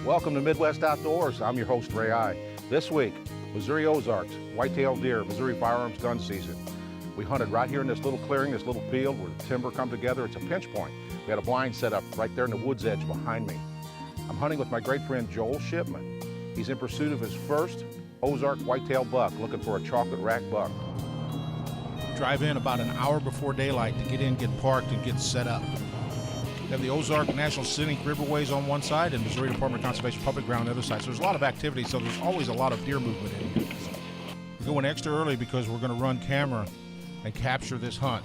Welcome to Midwest Outdoors. I'm your host, Ray I. This week, Missouri Ozarks, white-tailed deer, Missouri firearms gun season. We hunted right here in this little clearing, this little field where the timber come together. It's a pinch point. We had a blind set up right there in the woods edge behind me. I'm hunting with my great friend Joel Shipman. He's in pursuit of his first Ozark white-tailed buck, looking for a chocolate rack buck. Drive in about an hour before daylight to get in, get parked, and get set up. We have the Ozark National Scenic Riverways on one side and Missouri Department of Conservation Public Ground on the other side. So there's a lot of activity, so there's always a lot of deer movement in here. We're going extra early because we're going to run camera and capture this hunt.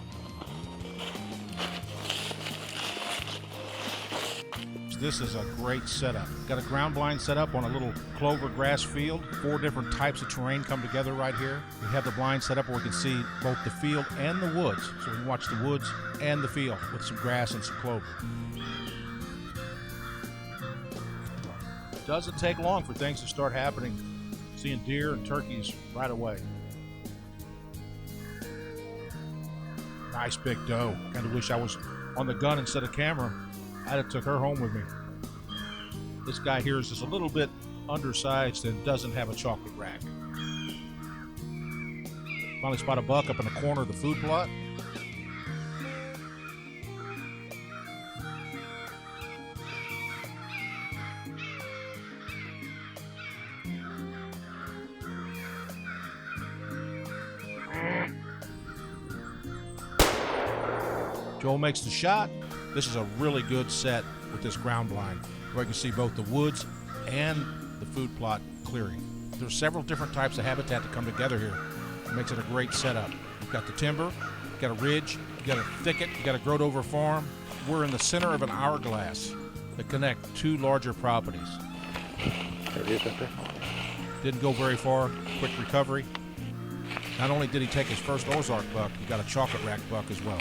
This is a great setup. Got a ground blind set up on a little clover grass field. 4 different types of terrain come together right here. We have the blind set up where we can see both the field and the woods. So we can watch the woods and the field with some grass and some clover. It doesn't take long for things to start happening. Seeing deer and turkeys right away. Nice big doe. Kind of wish I was on the gun instead of camera. I'd have took her home with me. This guy here is just a little bit undersized and doesn't have a chocolate rack. Finally spot a buck up in the corner of the food plot. Joel makes the shot. This is a really good set with this ground blind, where you can see both the woods and the food plot clearing. There's several different types of habitat that come together here. It makes it a great setup. You've got the timber, you've got a ridge, you've got a thicket, you've got a growed over farm. We're in the center of an hourglass that connect 2 larger properties. There it is right there. Didn't go very far, quick recovery. Not only did he take his first Ozark buck, he got a chocolate rack buck as well.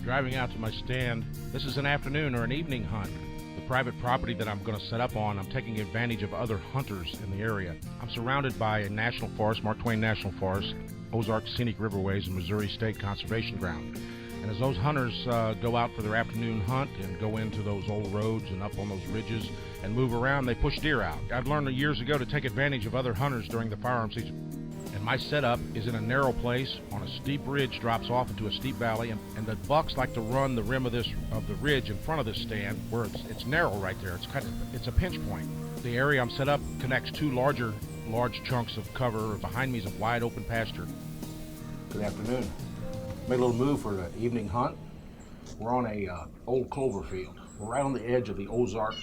Driving out to my stand, this is an afternoon or an evening hunt. The private property that I'm going to set up on, I'm taking advantage of other hunters in the area. I'm surrounded by a national forest, Mark Twain National Forest, Ozark Scenic Riverways, and Missouri State Conservation Ground. And as those hunters go out for their afternoon hunt and go into those old roads and up on those ridges and move around, they push deer out. I've learned years ago to take advantage of other hunters during the firearm season. And my setup is in a narrow place on a steep ridge, drops off into a steep valley, and the bucks like to run the rim of the ridge in front of this stand where it's narrow right there. It's a pinch point. The area I'm set up connects 2 large chunks of cover. Behind me is a wide open pasture. Good afternoon. Made a little move for the evening hunt. We're on a old clover field. We're right on the edge of the Ozark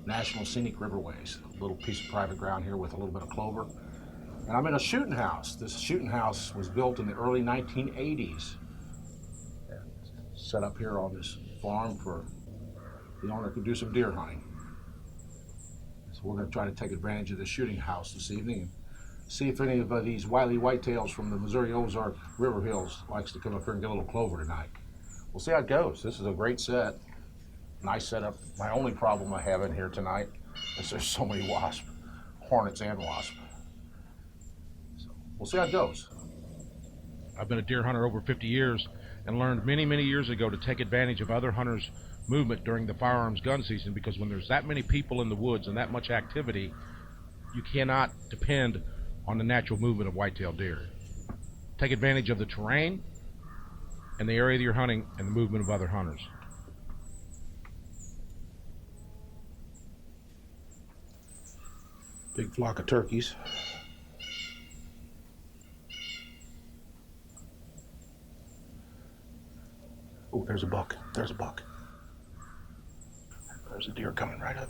National Scenic Riverways. A little piece of private ground here with a little bit of clover. And I'm in a shooting house. This shooting house was built in the early 1980s. And set up here on this farm for the owner to do some deer hunting. So we're going to try to take advantage of this shooting house this evening and see if any of these wily whitetails from the Missouri Ozark River Hills likes to come up here and get a little clover tonight. We'll see how it goes. This is a great set. Nice setup. My only problem I have in here tonight is there's so many wasps, hornets and wasps. We'll see how it goes. I've been a deer hunter over 50 years and learned many, many years ago to take advantage of other hunters' movement during the firearms gun season, because when there's that many people in the woods and that much activity, you cannot depend on the natural movement of white-tailed deer. Take advantage of the terrain and the area that you're hunting and the movement of other hunters. Big flock of turkeys. Oh, there's a buck. There's a buck. There's a deer coming right up.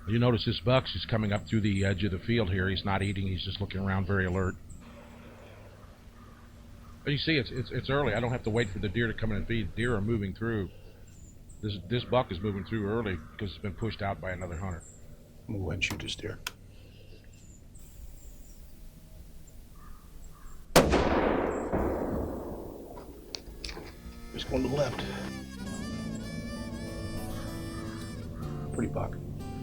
You notice this buck's just coming up through the edge of the field here. He's not eating. He's just looking around, very alert. But you see, it's early. I don't have to wait for the deer to come in and feed. Deer are moving through. This buck is moving through early because it's been pushed out by another hunter. I'm gonna go ahead and shoot this deer. Just going to the left. Pretty buck.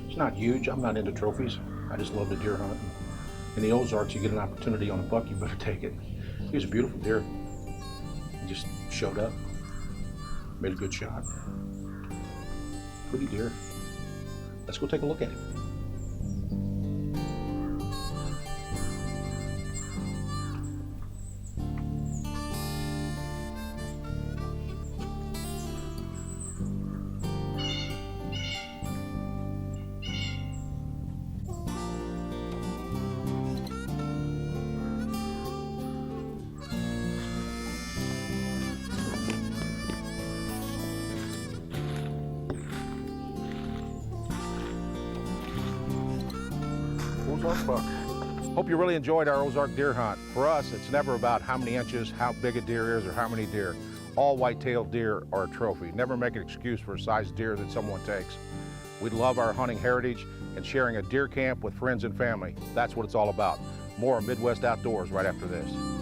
It's not huge. I'm not into trophies. I just love the deer hunt. In the Ozarks, you get an opportunity on a buck, you better take it. He was a beautiful deer. He just showed up, made a good shot. pretty deer. Let's go take a look at him. Ozark buck. Hope you really enjoyed our Ozark deer hunt. For us, it's never about how many inches, how big a deer is, or how many deer. All white-tailed deer are a trophy. Never make an excuse for a size deer that someone takes. We love our hunting heritage and sharing a deer camp with friends and family. That's what it's all about. More Midwest Outdoors right after this.